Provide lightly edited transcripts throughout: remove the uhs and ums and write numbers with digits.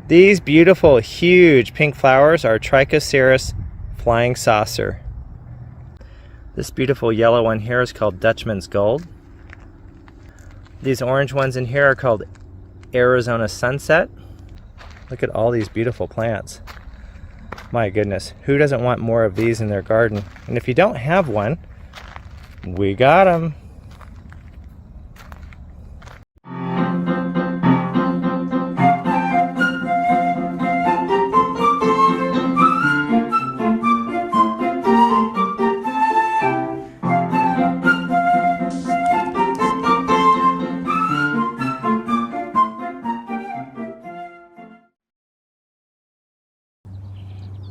These beautiful, huge pink flowers are Trichocereus flying saucer. This beautiful yellow one here is called Dutchman's Gold. These orange ones in here are called Arizona Sunset. Look at all these beautiful plants. My goodness, who doesn't want more of these in their garden? And if you don't have one, we got them.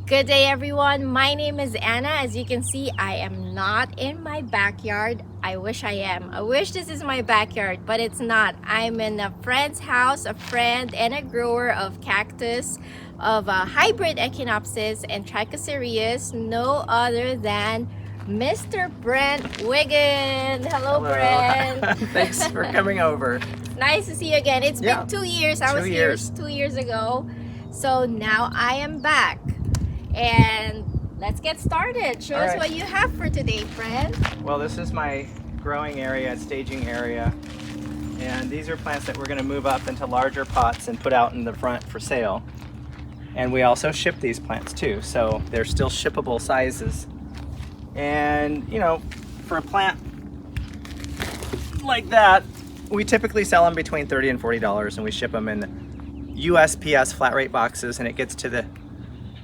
Good day everyone, my name is Anna. As you can see, I am not in my backyard. I wish I am. I wish this is my backyard, but it's not. I'm in a friend's house, a friend and a grower of cactus, of hybrid Echinopsis and Trichocereus, no other than Mr. Brent Wigand. Hello. Brent. Thanks for coming over. Nice to see you again. It's been 2 years. I was here 2 years ago. So now I am back. And let's get started. Show us what you have for today, Brent. Well, this is my growing area, staging area. And these are plants that we're going to move up into larger pots and put out in the front for sale. And we also ship these plants too, so they're still shippable sizes. And, you know, for a plant like that, we typically sell them between $30 and $40, and we ship them in USPS flat rate boxes, and it gets to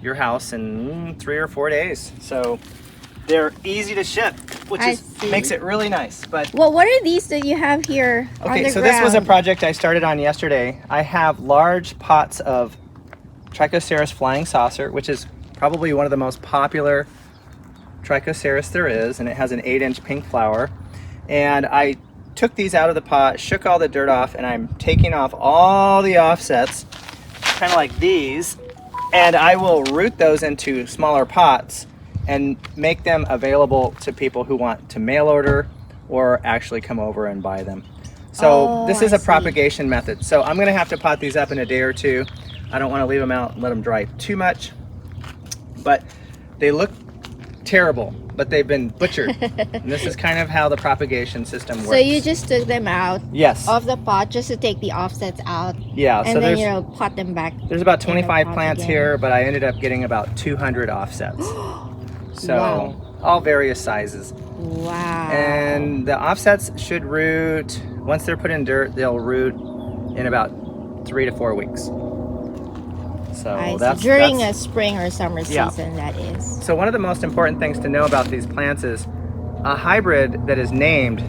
your house in 3 or 4 days. So they're easy to ship, which makes it really nice. But well, what are these that you have here on the so ground? this was a project I started on yesterday. I have large pots of Trichocereus flying saucer, which is probably one of the most popular Trichocereus there is, and it has an 8-inch pink flower. And I took these out of the pot, shook all the dirt off, and I'm taking off all the offsets, kind of like these, and I will root those into smaller pots and make them available to people who want to mail order or actually come over and buy them. So this is a propagation method. So I'm gonna have to pot these up in a day or two. I don't want to leave them out and let them dry too much, but they look terrible, but they've been butchered. And this is kind of how the propagation system works. So you just took them out of the pot just to take the offsets out. Yeah, and so then you pot them back. There's about 25 plants here, but I ended up getting about 200 offsets. So all various sizes. Wow. And the offsets should root, once they're put in dirt, they'll root in about 3 to 4 weeks. So that's during a spring or summer season, that is. So one of the most important things to know about these plants is a hybrid that is named,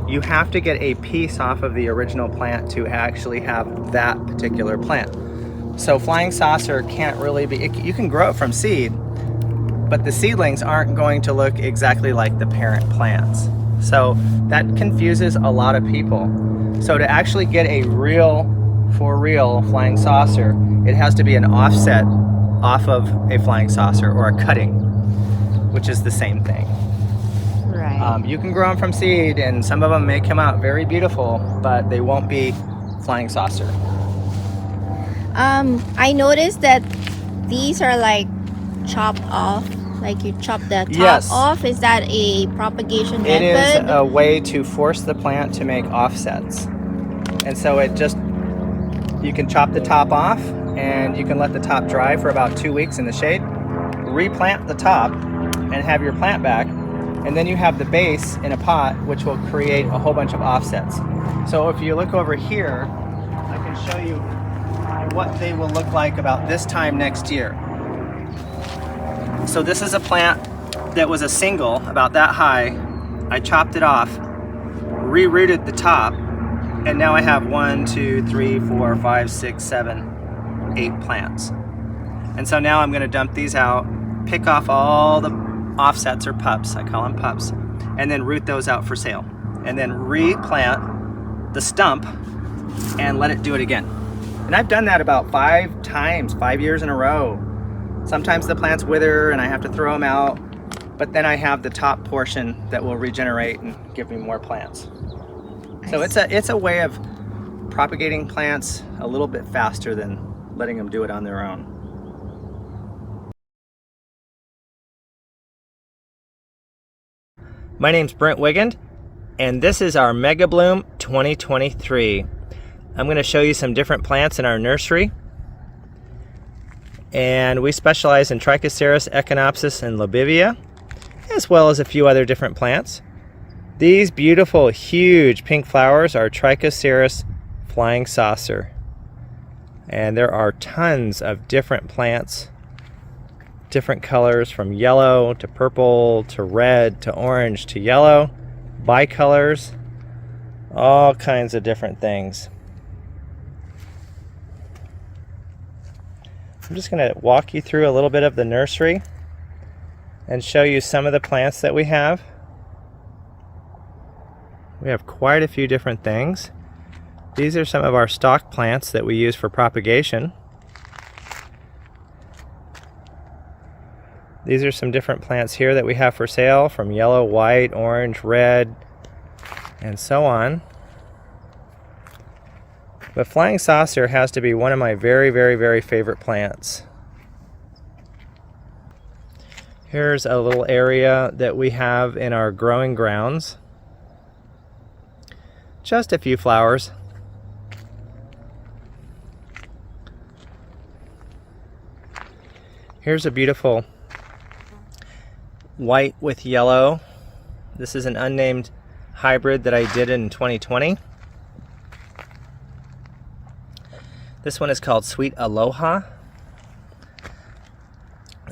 you have to get a piece off of the original plant to actually have that particular plant. So flying saucer can't really be, you can grow it from seed, but the seedlings aren't going to look exactly like the parent plants. So that confuses a lot of people. So to actually get a for real flying saucer, it has to be an offset off of a flying saucer or a cutting, which is the same thing. Right. You can grow them from seed, and some of them may come out very beautiful, but they won't be flying saucer. I noticed that these are like chopped off, like you chop the top off. Is that a propagation method? It is a way to force the plant to make offsets. And so you can chop the top off, and you can let the top dry for about 2 weeks in the shade, replant the top, and have your plant back, and then you have the base in a pot, which will create a whole bunch of offsets. So if you look over here, I can show you what they will look like about this time next year. So this is a plant that was a single, about that high. I chopped it off, re-rooted the top, and now I have 1, 2, 3, 4, 5, 6, 7, 8 plants. And so now I'm gonna dump these out, pick off all the offsets or pups, I call them pups, and then root those out for sale. And then replant the stump and let it do it again. And I've done that about 5 times, 5 years in a row. Sometimes the plants wither and I have to throw them out, but then I have the top portion that will regenerate and give me more plants. So it's a way of propagating plants a little bit faster than letting them do it on their own. My name's Brent Wigand, and this is our Mega Bloom 2023. I'm going to show you some different plants in our nursery. And we specialize in Trichocereus, Echinopsis, and Lobivia, as well as a few other different plants. These beautiful, huge pink flowers are Trichocereus flying saucer. And there are tons of different plants, different colors from yellow to purple to red to orange to yellow, bicolors, all kinds of different things. I'm just going to walk you through a little bit of the nursery and show you some of the plants that we have. We have quite a few different things. These are some of our stock plants that we use for propagation. These are some different plants here that we have for sale, from yellow, white, orange, red, and so on. But flying saucer has to be one of my very favorite plants. Here's a little area that we have in our growing grounds. Just a few flowers. Here's a beautiful white with yellow. This is an unnamed hybrid that I did in 2020. This one is called Sweet Aloha.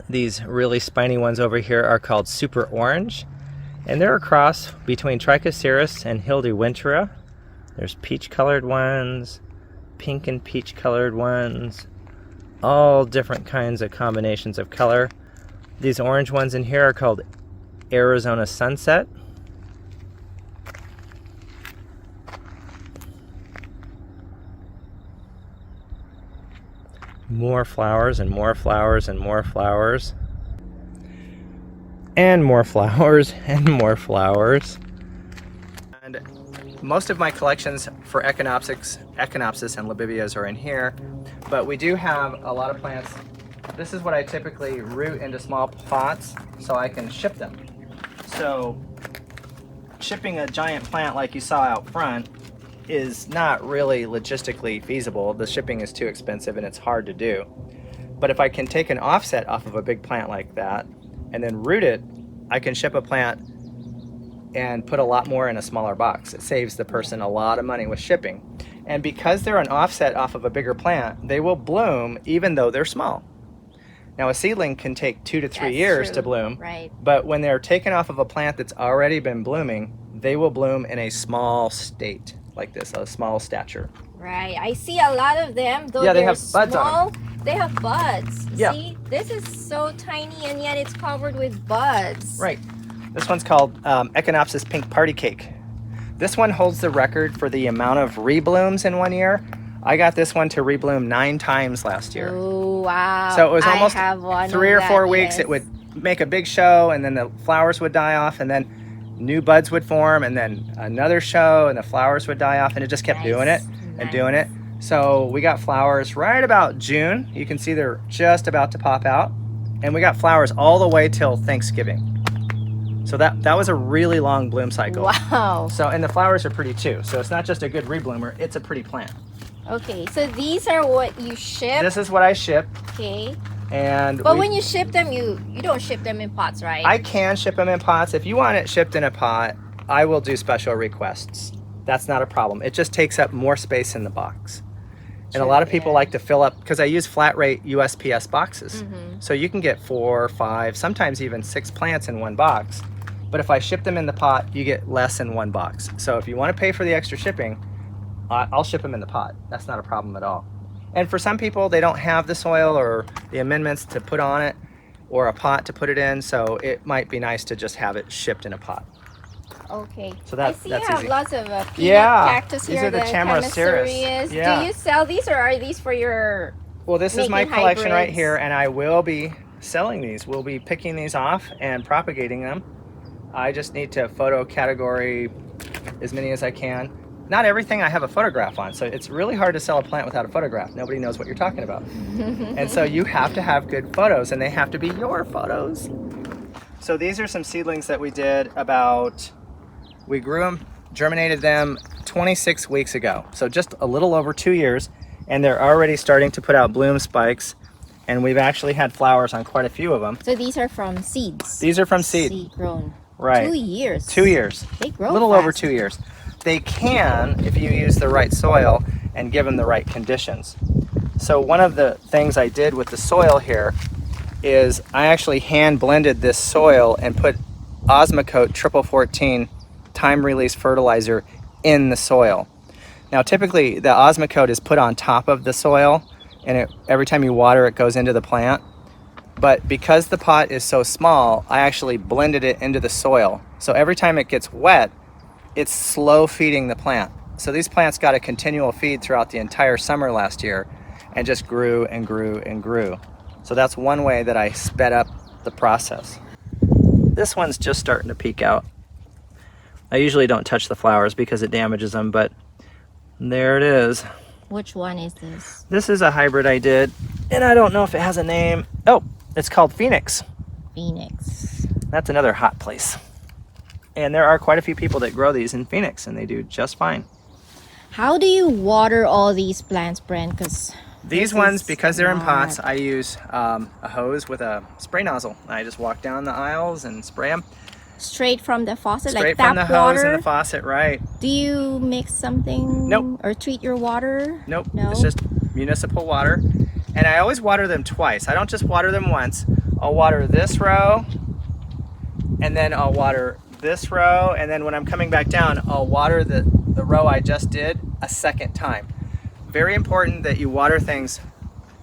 These really spiny ones over here are called Super Orange, and they're a cross between Trichocereus and Hildewintera. There's peach colored ones, pink and peach colored ones, all different kinds of combinations of color. These orange ones in here are called Arizona Sunset. More flowers and more flowers and more flowers. And more flowers and more flowers. And most of my collections for Echinopsis and Lobivias are in here, but we do have a lot of plants. This is what I typically root into small pots so I can ship them. So shipping a giant plant like you saw out front is not really logistically feasible. The shipping is too expensive and it's hard to do. But if I can take an offset off of a big plant like that and then root it, I can ship a plant and put a lot more in a smaller box. It saves the person a lot of money with shipping. And because they're an offset off of a bigger plant, they will bloom even though they're small. Now a seedling can take 2 to 3 years to bloom, right? But when they're taken off of a plant that's already been blooming, they will bloom in a small state like this, a small stature. Right, I see a lot of them, though yeah, they they're have buds small, on them. They have buds. Yeah. See, this is so tiny and yet it's covered with buds. Right. This one's called Echinopsis Pink Party Cake. This one holds the record for the amount of reblooms in 1 year. I got this one to rebloom 9 times last year. Oh, wow. So it was almost I have one 3 or 4 that, weeks. yes. It would make a big show, and then the flowers would die off, and then new buds would form, and then another show, and the flowers would die off, and it just kept doing it and doing it. So we got flowers right about June. You can see they're just about to pop out, and we got flowers all the way till Thanksgiving. So that was a really long bloom cycle. Wow. So, and the flowers are pretty too. So it's not just a good rebloomer, it's a pretty plant. Okay, so these are what you ship? This is what I ship. Okay. But when you ship them, you don't ship them in pots, right? I can ship them in pots. If you want it shipped in a pot, I will do special requests. That's not a problem. It just takes up more space in the box. And a lot of people like to fill up, because I use flat rate USPS boxes. So you can get 4, 5, sometimes even 6 plants in one box. But if I ship them in the pot, you get less in one box. So if you want to pay for the extra shipping, I'll ship them in the pot. That's not a problem at all. And for some people, they don't have the soil or the amendments to put on it or a pot to put it in, so it might be nice to just have it shipped in a pot. Okay. So that's I see you have easy. lots of peanut cactus these here. are the Chamaraceris. Yeah. Do you sell these, or are these for your Well, this is my collection right hybrids? here, and I will be selling these. We'll be picking these off and propagating them. I just need to photo category as many as I can. not everything I have a photograph on. So it's really hard to sell a plant without a photograph. Nobody knows what you're talking about. And so you have to have good photos, and they have to be your photos. So these are some seedlings that we did we grew them, germinated them 26 weeks ago. So just a little over 2 years, and they're already starting to put out bloom spikes. And we've actually had flowers on quite a few of them. So these are from seeds? These are from seed. Seed grown. Right. 2 years. 2 years. They grow a little fast. over 2 years. They can if you use the right soil and give them the right conditions. So one of the things I did with the soil here is I actually hand blended this soil and put Osmocote Triple 14 time release fertilizer in the soil. Now typically the Osmocote is put on top of the soil, and every time you water it goes into the plant. But because the pot is so small, I actually blended it into the soil. So every time it gets wet, it's slow feeding the plant. So these plants got a continual feed throughout the entire summer last year and just grew and grew and grew. So that's one way that I sped up the process. This one's just starting to peek out. I usually don't touch the flowers because it damages them, but there it is. Which one is this? This is a hybrid I did, and I don't know if it has a name. Oh, it's called Phoenix. Phoenix. That's another hot place. And there are quite a few people that grow these in Phoenix, and they do just fine. How do you water all these plants, Brent? Because these ones, because they're in pots, I use a hose with a spray nozzle. I just walk down the aisles and spray them. Straight from the faucet, Straight like tap from the water? hose and the faucet, right. Do you mix something? Nope. Or treat your water? Nope. No? It's just municipal water. And I always water them twice. I don't just water them once. I'll water this row, and then I'll water this row, and then when I'm coming back down, I'll water the row I just did a second time. Very important that you water things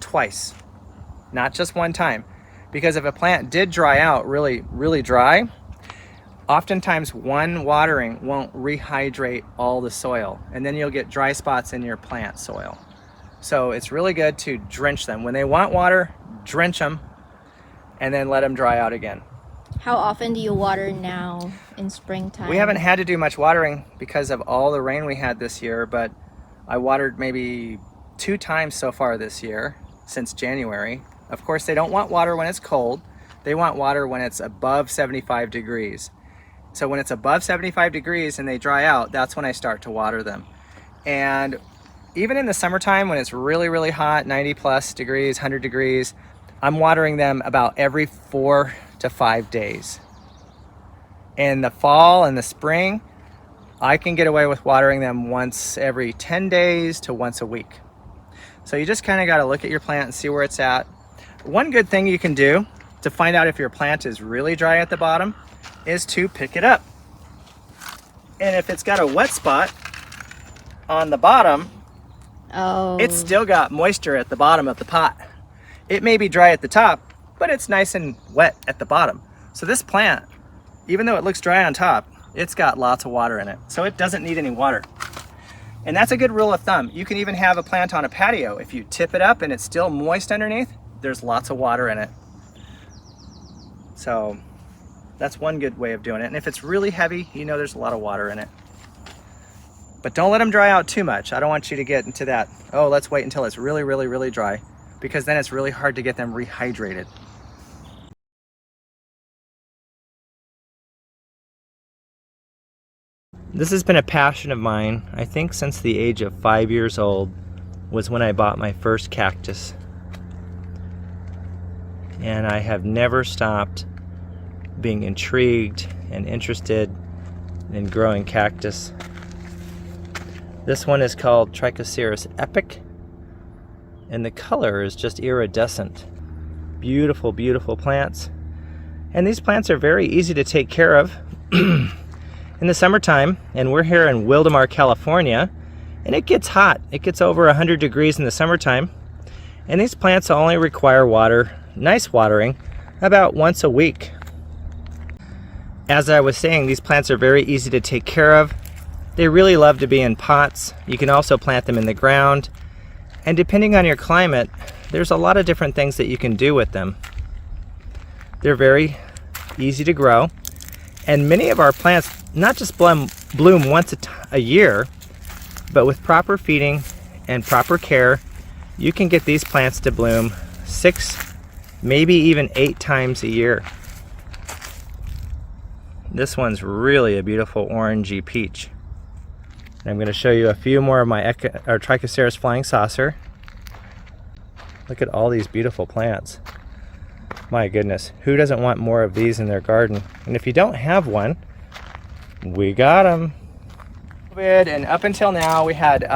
twice, not just one time. Because if a plant did dry out really, really dry, oftentimes one watering won't rehydrate all the soil, and then you'll get dry spots in your plant soil. So it's really good to drench them. When they want water, drench them, and then let them dry out again. How often do you water now in springtime? We haven't had to do much watering because of all the rain we had this year, but I watered maybe 2 times so far this year, since January. Of course, they don't want water when it's cold. They want water when it's above 75 degrees. So when it's above 75 degrees and they dry out, that's when I start to water them. And even in the summertime when it's really, really hot, 90 plus degrees, 100 degrees, I'm watering them about every 4 to 5 days. In the fall and the spring, I can get away with watering them once every 10 days to once a week. So you just kind of got to look at your plant and see where it's at. One good thing you can do to find out if your plant is really dry at the bottom is to pick it up. And if it's got a wet spot on the bottom, it's still got moisture at the bottom of the pot. It may be dry at the top, but it's nice and wet at the bottom. So this plant, even though it looks dry on top, it's got lots of water in it. So it doesn't need any water. And that's a good rule of thumb. You can even have a plant on a patio. If you tip it up and it's still moist underneath, there's lots of water in it. So that's one good way of doing it. And if it's really heavy, you know there's a lot of water in it. But don't let them dry out too much. I don't want you to get into that, oh, let's wait until it's really, really, really dry, because then it's really hard to get them rehydrated. This has been a passion of mine, I think since the age of 5 years old was when I bought my first cactus. And I have never stopped being intrigued and interested in growing cactus. This one is called Trichocereus epic, and the color is just iridescent. Beautiful, beautiful plants. And these plants are very easy to take care of in the summertime, and we're here in Wildomar, California, and it gets hot. It gets over 100 degrees in the summertime, and these plants only require water, nice watering, about once a week. As I was saying, these plants are very easy to take care of. They really love to be in pots. You can also plant them in the ground, and depending on your climate, there's a lot of different things that you can do with them. They're very easy to grow, and many of our plants not just bloom once a year, But with proper feeding and proper care, you can get these plants to bloom 6, maybe even 8 times a year. This one's really a beautiful orangey peach. And I'm going to show you a few more of my Trichocereus flying saucer. Look at all these beautiful plants. My goodness, who doesn't want more of these in their garden? And if you don't have one, we got them. And up until now, we had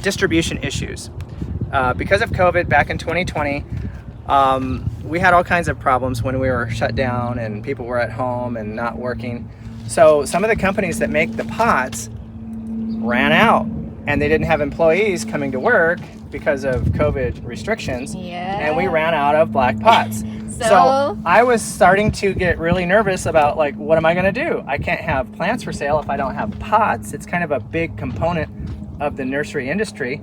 distribution issues. Because of COVID back in 2020, we had all kinds of problems when we were shut down and people were at home and not working. So some of the companies that make the pots ran out and they didn't have employees coming to work because of COVID restrictions. Yeah. And we ran out of black pots. So I was starting to get really nervous about, like, what am I going to do? I can't have plants for sale if I don't have pots. It's kind of a big component of the nursery industry.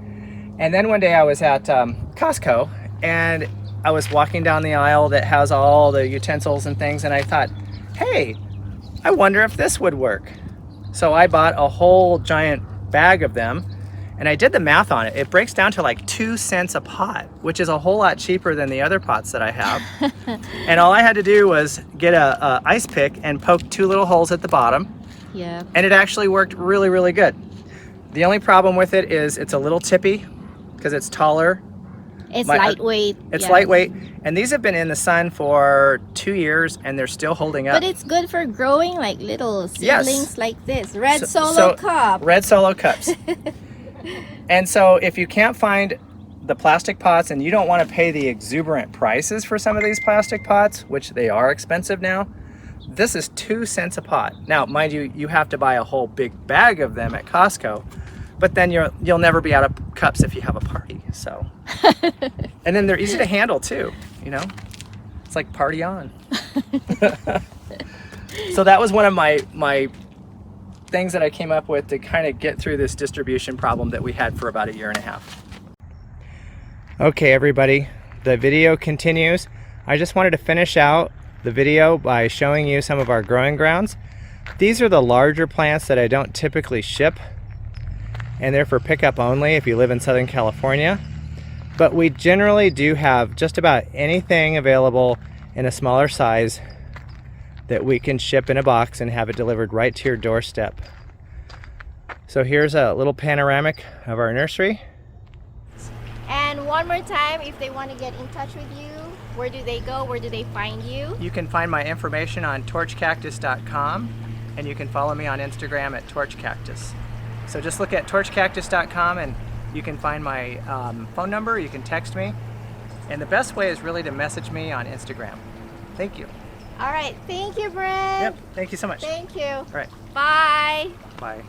And then one day I was at Costco and I was walking down the aisle that has all the utensils and things, and I thought, hey, I wonder if this would work. So I bought a whole giant bag of them, and I did the math on it. It breaks down to like 2 cents a pot, which is a whole lot cheaper than the other pots that I have. And all I had to do was get a ice pick and poke 2 little holes at the bottom. Yeah. And it actually worked really, really good. The only problem with it is it's a little tippy because it's taller. It's lightweight. It's lightweight. And these have been in the sun for 2 years and they're still holding up. But it's good for growing like little seedlings like this. Red solo cup. Red solo cups. And so if you can't find the plastic pots and you don't want to pay the exuberant prices for some of these plastic pots, which they are expensive now, this is 2 cents a pot. Now, mind you, you have to buy a whole big bag of them at Costco, but then you'll never be out of cups if you have a party. So, and then they're easy to handle too. You know, it's like party on. So that was one of my things that I came up with to kind of get through this distribution problem that we had for about 1.5 years. Okay, everybody, the video continues. I just wanted to finish out the video by showing you some of our growing grounds. These are the larger plants that I don't typically ship, and they're for pickup only if you live in Southern California. But we generally do have just about anything available in a smaller size that we can ship in a box and have it delivered right to your doorstep. So here's a little panoramic of our nursery. And one more time, if they want to get in touch with you, where do they go? Where do they find you? You can find my information on torchcactus.com, and you can follow me on Instagram at torchcactus. So just look at torchcactus.com and you can find my phone number. You can text me, and the best way is really to message me on Instagram. Thank you. All right, thank you, Brent. Yep, thank you so much. Thank you. All right. Bye. Bye.